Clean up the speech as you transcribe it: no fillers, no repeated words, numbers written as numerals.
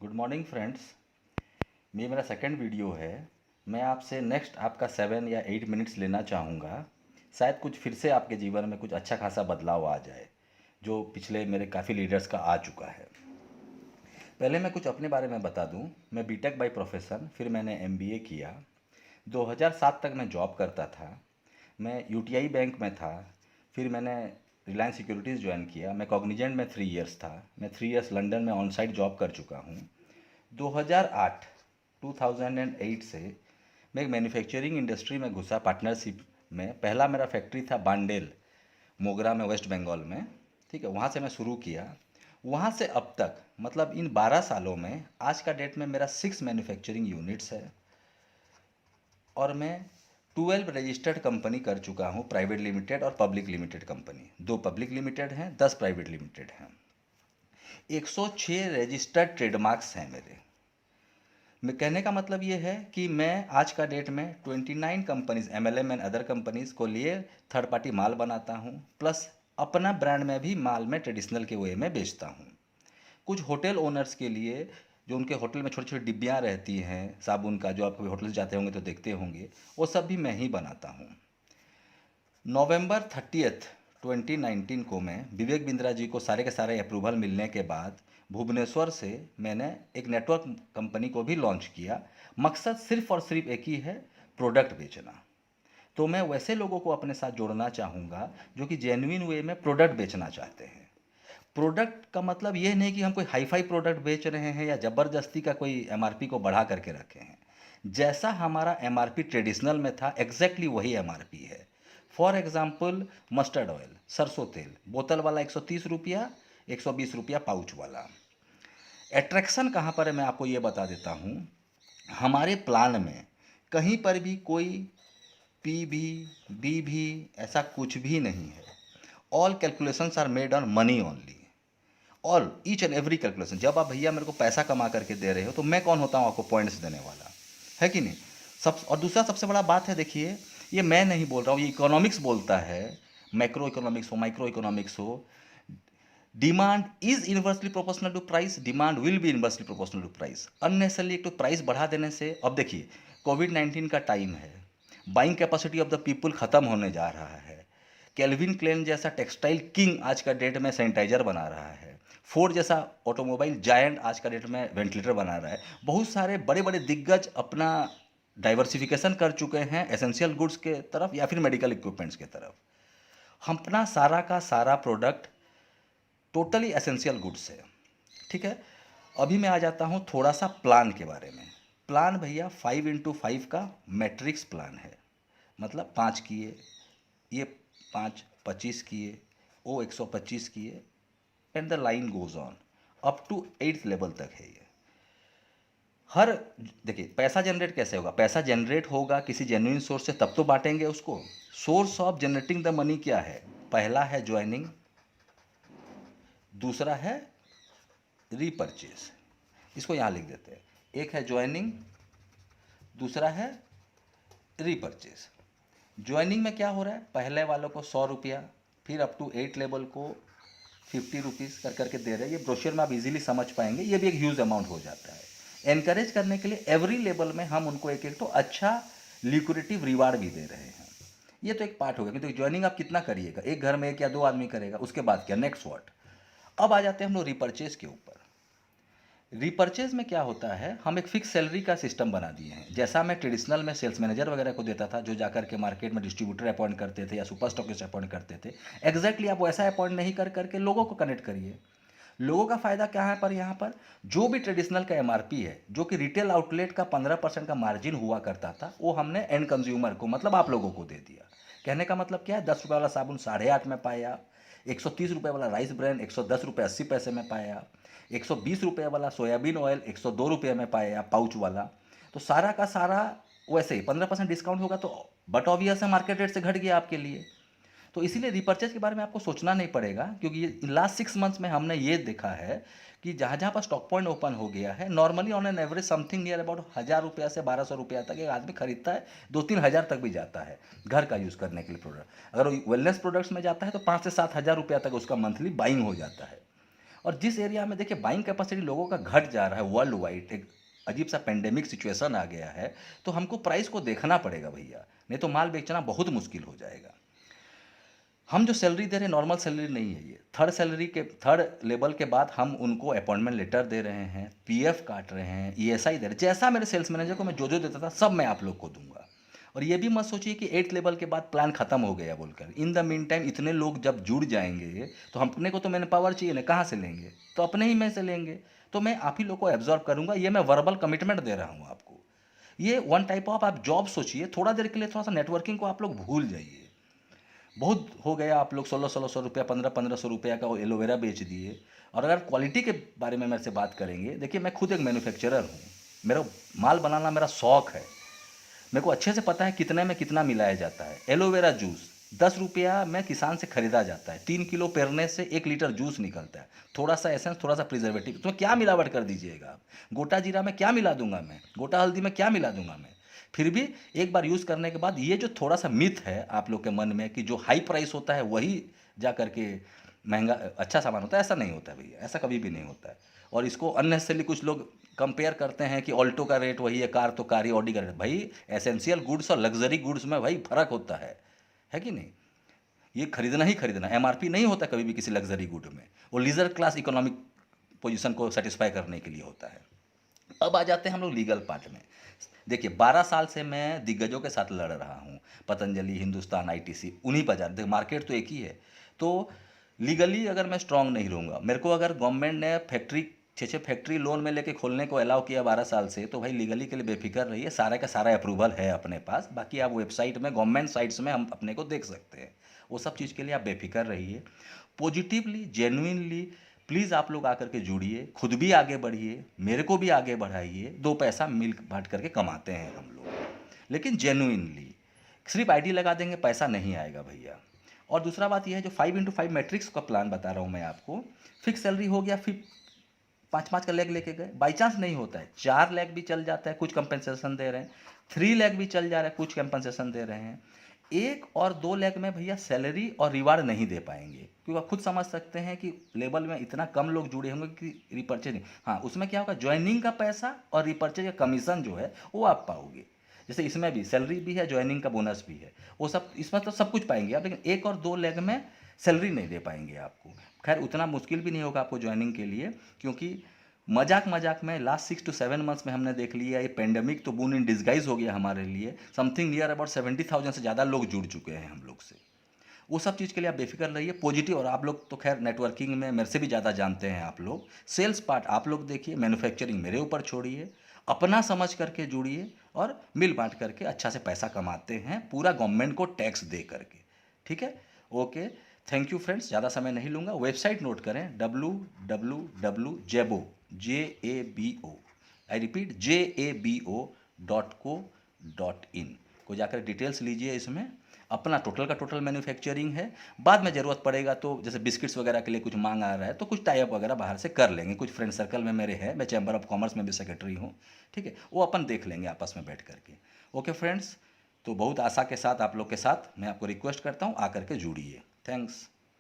Good morning friends. ये मेरा second video है। मैं आपसे नेक्स्ट आपका 7 या 8 मिनट्स लेना चाहूँगा। शायद कुछ फिर से आपके जीवन में कुछ अच्छा खासा बदलाव आ जाए जो पिछले मेरे काफ़ी लीडर्स का आ चुका है। पहले मैं कुछ अपने बारे में बता दूं। मैं बीटेक बाय प्रोफेशन, फिर मैंने एमबीए किया। 2007 तक मैं जॉब करता था। मैं यूटीआई बैंक में था। फिर मैंने रिलायंस सिक्योरिटीज़ ज्वाइन किया। मैं कॉग्निजेंट में 3 इयर्स था। मैं 3 इयर्स लंदन में ऑन साइट जॉब कर चुका हूँ। 2008 2008 से मैं एक मैन्युफैक्चरिंग इंडस्ट्री में घुसा पार्टनरशिप में। पहला मेरा फैक्ट्री था बांडेल, मोगरा में, वेस्ट बंगाल में। ठीक है, वहाँ से मैं शुरू किया। वहाँ से अब तक मतलब इन 12 सालों में आज का डेट में मेरा 6 मैन्युफैक्चरिंग यूनिट्स है और मैं 12 रजिस्टर्ड कंपनी कर चुका हूँ, प्राइवेट लिमिटेड और public limited company. 2 public limited हैं, 10 प्राइवेट लिमिटेड हैं। 106 रजिस्टर्ड ट्रेडमार्क्स हैं मेरे। मैं कहने का मतलब ये है कि मैं आज का डेट में 29 companies, MLM and other companies को लिए थर्ड पार्टी माल बनाता हूँ, प्लस अपना ब्रांड में भी माल में ट्रेडिशनल के वे में बेचता हूँ। कुछ होटल ओनर्स के लिए, जो उनके होटल में छोटी छोटी डिब्बियाँ रहती हैं साबुन का, जो आप कभी होटल से जाते होंगे तो देखते होंगे, वो सब भी मैं ही बनाता हूँ। नवंबर 30 2019 को मैं विवेक बिंद्रा जी को सारे के सारे अप्रूवल मिलने के बाद भुवनेश्वर से मैंने एक नेटवर्क कंपनी को भी लॉन्च किया। मकसद सिर्फ और सिर्फ एक ही है, प्रोडक्ट बेचना। तो मैं वैसे लोगों को अपने साथ जोड़ना चाहूँगा जो कि जेन्युइन वे में प्रोडक्ट बेचना चाहते हैं। प्रोडक्ट का मतलब ये नहीं कि हम कोई हाई फाई प्रोडक्ट बेच रहे हैं या ज़बरदस्ती का कोई एमआरपी को बढ़ा करके रखे हैं। जैसा हमारा एमआरपी ट्रेडिशनल में था, एग्जैक्टली वही एमआरपी है। फॉर एग्जांपल, मस्टर्ड ऑयल, सरसों तेल, बोतल वाला 130 रुपया, 120 रुपया पाउच वाला। एट्रैक्शन कहाँ पर है मैं आपको ये बता देता हूँ। हमारे प्लान में कहीं पर भी कोई पी भी, बी भी, ऐसा कुछ भी नहीं है। All calculations are made on money only. All each and every calculation. जब आप भैया मेरे को पैसा कमा करके दे रहे हो तो मैं कौन होता हूँ आपको पॉइंट्स देने वाला, है कि नहीं। सब और दूसरा सबसे बड़ा बात है, देखिए, ये मैं नहीं बोल रहा हूँ, ये इकोनॉमिक्स बोलता है। मैक्रो इकोनॉमिक्स हो, माइक्रो इकोनॉमिक्स हो, demand is inversely proportional to price, demand will be inversely proportional to price. Unnecessarily एक तो प्राइस बढ़ा देने से, अब देखिए कोविड-19 का टाइम है, buying capacity of the people खत्म होने जा रहा है। केल्विन क्लेन जैसा टेक्सटाइल किंग आज का डेट में सैनिटाइजर बना रहा है। फोर्ड जैसा ऑटोमोबाइल जायंट आज का डेट में वेंटिलेटर बना रहा है। बहुत सारे बड़े बड़े दिग्गज अपना डाइवर्सिफिकेशन कर चुके हैं एसेंशियल गुड्स के तरफ या फिर मेडिकल इक्विपमेंट्स के तरफ। हम अपना सारा का सारा प्रोडक्ट टोटली एसेंशियल गुड्स है। ठीक है, अभी मैं आ जाता हूँ थोड़ा सा प्लान के बारे में। प्लान भैया 5x5 का मैट्रिक्स प्लान है। मतलब 5 किए, ये 5 25 किए, वो 125 किए, and the line goes on up to 8th level तक है ये। हर देखिए, पैसा जनरेट कैसे होगा? पैसा जनरेट होगा किसी जेन्युइन सोर्स से, तब तो बांटेंगे उसको। Source of generating the money क्या है? पहला है ज्वाइनिंग, दूसरा है रीपरचेज। इसको यहाँ लिख देते हैं। एक है ज्वाइनिंग, दूसरा है रीपरचेज। ज्वाइनिंग में क्या हो रहा है? पहले वालों को 100 रुपया, फिर अप टू 8 लेवल को 50 रुपीज़ कर करके दे रहे हैं। ये ब्रोशर में आप इजीली समझ पाएंगे, ये भी एक ह्यूज अमाउंट हो जाता है। एनकरेज करने के लिए एवरी लेवल में हम उनको एक एक तो अच्छा लिक्विडेटिव रिवार्ड भी दे रहे हैं। ये तो एक पार्ट हो गया। तो ज्वाइनिंग आप कितना करिएगा? एक घर में 1 या 2 आदमी करेगा, उसके बाद क्या, नेक्स्ट व्हाट? अब आ जाते हैं हम लोग रिपर्चेज के ऊपर। रिपर्चेज में क्या होता है, हम एक फिक्स सैलरी का सिस्टम बना दिए हैं। जैसा मैं ट्रेडिशनल में सेल्स मैनेजर वगैरह को देता था, जो जाकर के मार्केट में डिस्ट्रीब्यूटर अपॉइंट करते थे या सुपर स्टॉकिस्ट अपॉइंट करते थे, एग्जैक्टली आप वैसा अपॉइंट नहीं कर करके लोगों को कनेक्ट करिए। लोगों का फायदा क्या है पर यहाँ पर, जो भी ट्रेडिशनल का एमआरपी है, जो कि रिटेल आउटलेट का 15% का मार्जिन हुआ करता था, वो हमने एंड कंज्यूमर को, मतलब आप लोगों को दे दिया। कहने का मतलब क्या है, 10 रुपये वाला साबुन 8.5 में पाया, 130 रुपये वाला राइस ब्रांड 110 रुपये 80 पैसे में पाया, 120 रुपये वाला सोयाबीन ऑयल 102 रुपये में पाया पाउच वाला। तो सारा का सारा वैसे ही 15% डिस्काउंट होगा, तो बट ऑब्वियस है मार्केट रेट से घट गया आपके लिए। तो इसीलिए रिपर्चेज के बारे में आपको सोचना नहीं पड़ेगा, क्योंकि ये लास्ट 6 मंथ्स में हमने ये देखा है कि जहाँ जहाँ पर स्टॉक पॉइंट ओपन हो गया है, normally on an average something near about 1000 रुपया से 1200 रुपया तक एक आदमी खरीदता है। 2-3 हज़ार तक भी जाता है घर का यूज़ करने के लिए प्रोडक्ट। अगर वेलनेस प्रोडक्ट्स में जाता है तो 5 से 7 हज़ार रुपया तक उसका मंथली बाइंग हो जाता है। और जिस एरिया में देखिए बाइंग कैपेसिटी लोगों का घट जा रहा है वर्ल्ड वाइड, एक अजीब सा पेंडेमिक सिचुएशन आ गया है, तो हमको प्राइस को देखना पड़ेगा भैया, नहीं तो माल बेचना बहुत मुश्किल हो जाएगा। हम जो सैलरी दे रहे हैं नॉर्मल सैलरी नहीं है, ये थर्ड लेवल के बाद हम उनको अपॉइंटमेंट लेटर दे रहे हैं, पीएफ काट रहे हैं, ईएसआई दे रहे हैं। जैसा मेरे सेल्स मैनेजर को मैं जो देता था सब मैं आप लोग को दूंगा। और ये भी मत सोचिए कि 8th लेवल के बाद प्लान खत्म हो गया बोलकर। इन द मीन टाइम इतने लोग जब जुड़ जाएंगे तो अपने को तो मैंने पावर चाहिए ना, कहाँ से लेंगे, तो अपने ही में से लेंगे। तो मैं आप ही लोग को एब्जॉर्व करूंगा, ये मैं वर्बल कमिटमेंट दे रहा हूँ आपको। ये वन टाइप ऑफ आप जॉब सोचिए, थोड़ा देर के लिए थोड़ा सा नेटवर्किंग को आप लोग भूल जाइए। बहुत हो गया, आप लोग 1600 रुपया 1500 रुपया का एलोवेरा बेच दिए। और अगर क्वालिटी के बारे में मेरे से बात करेंगे, देखिए मैं खुद एक मैन्युफैक्चरर हूँ, मेरा माल बनाना मेरा शौक है। मेरे को अच्छे से पता है कितने में कितना मिलाया जाता है। एलोवेरा जूस 10 रुपया में किसान से खरीदा जाता है, 3 किलो पेरने से 1 लीटर जूस निकलता है। थोड़ा सा एसेंस, थोड़ा सा प्रिजर्वेटिव, तो क्या मिलावट कर दीजिएगा आप। गोटा जीरा में क्या मिला दूंगा मैं, गोटा हल्दी में क्या मिला दूंगा मैं। फिर भी एक बार यूज़ करने के बाद ये जो थोड़ा सा मिथ है आप लोग के मन में कि जो हाई प्राइस होता है वही जा करके महंगा अच्छा सामान होता है, ऐसा नहीं होता है भैया, ऐसा कभी भी नहीं होता है। और इसको अननेसेसरली कुछ लोग कंपेयर करते हैं कि ऑल्टो का रेट वही है, कार तो कार ही, ऑडी का रेट भाई। एसेंशियल गुड्स और लग्जरी गुड्स में भाई फर्क होता है कि नहीं। ये खरीदना ही खरीदना, एमआरपी नहीं होता कभी भी किसी लग्जरी गुड में, वो लीजर क्लास इकोनॉमिक पोजीशन को सेटिस्फाई करने के लिए होता है। अब आ जाते हैं हम लोग लीगल पार्ट में। देखिए 12 साल से मैं दिग्गजों के साथ लड़ रहा हूँ, पतंजलि, हिंदुस्तान, आईटीसी, उन्हीं बाजार, देखिए मार्केट तो एक ही है। तो लीगली अगर मैं स्ट्रांग नहीं रहूँगा, मेरे को अगर गवर्नमेंट ने फैक्ट्री 6-6 फैक्ट्री लोन में लेके खोलने को अलाउ किया 12 साल से, तो भाई लीगली के लिए बेफिक्र रहिए, सारा का सारा अप्रूवल है अपने पास। बाकी आप वेबसाइट में, गवर्नमेंट साइट्स में हम अपने को देख सकते हैं, वो सब चीज़ के लिए आप बेफिक्र रहिए। पॉजिटिवली, जेन्युइनली प्लीज़ आप लोग आकर के जुड़िए, खुद भी आगे बढ़िए, मेरे को भी आगे बढ़ाइए। 2 पैसा मिल बांट करके कमाते हैं हम लोग, लेकिन जेन्युइनली। सिर्फ आईडी लगा देंगे पैसा नहीं आएगा भैया। और दूसरा बात यह है, जो 5x5 मैट्रिक्स का प्लान बता रहा हूँ मैं आपको, फिक्स सैलरी हो गया, फिर 5-5 का लेग लेके गए, बाई चांस नहीं होता है 4 लेग भी चल जाता है, कुछ कंपनसेशन दे रहे हैं, 3 लेग भी चल जा रहा है, कुछ कंपनसेशन दे रहे हैं। 1 और 2 लेग में भैया सैलरी और रिवार्ड नहीं दे पाएंगे, क्योंकि आप खुद समझ सकते हैं कि लेवल में इतना कम लोग जुड़े होंगे कि रिपर्चेज नहीं। हाँ, उसमें क्या होगा, ज्वाइनिंग का पैसा और रिपर्चेज का कमीशन जो है वो आप पाओगे। जैसे इसमें भी सैलरी भी है, ज्वाइनिंग का बोनस भी है, वो सब इसमें तो सब कुछ पाएंगे आप, लेकिन 1 और 2 लेग में सैलरी नहीं दे पाएंगे आपको। खैर उतना मुश्किल भी नहीं होगा आपको ज्वाइनिंग के लिए, क्योंकि मजाक मजाक में लास्ट 6 to 7 मंथ्स में हमने देख लिया, ये पेंडेमिक तो बून इन डिस्गाइज हो गया हमारे लिए। समथिंग नियर अबाउट 70,000 से ज़्यादा लोग जुड़ चुके हैं हम लोग से। वो सब चीज़ के लिए आप बेफिक्र रहिए, पॉजिटिव। और आप लोग तो खैर नेटवर्किंग में मेरे से भी ज़्यादा जानते हैं आप लोग। सेल्स पार्ट आप लोग देखिए, मैन्युफैक्चरिंग मेरे ऊपर छोड़िए, अपना समझ करके जुड़िए और मिल बांट करके अच्छा से पैसा कमाते हैं, पूरा गवर्नमेंट को टैक्स दे करके। ठीक है, ओके, थैंक यू फ्रेंड्स, ज़्यादा समय नहीं लूँगा। वेबसाइट नोट करें, www.jabo, JABO, I repeat JABO.co.in को जाकर डिटेल्स लीजिए। इसमें अपना टोटल का टोटल मैन्युफैक्चरिंग है। बाद में ज़रूरत पड़ेगा तो जैसे बिस्किट्स वगैरह के लिए कुछ मांग आ रहा है तो कुछ टाइप वगैरह बाहर से कर लेंगे, कुछ फ्रेंड सर्कल में मेरे हैं, मैं चैम्बर ऑफ कॉमर्स में भी सेक्रेटरी हूँ। ठीक है, वो अपन देख लेंगे आपस में बैठ करके। ओके फ्रेंड्स, तो बहुत आशा के साथ आप लोग के साथ मैं आपको रिक्वेस्ट करता हूँ आकर के जुड़िए। थैंक्स।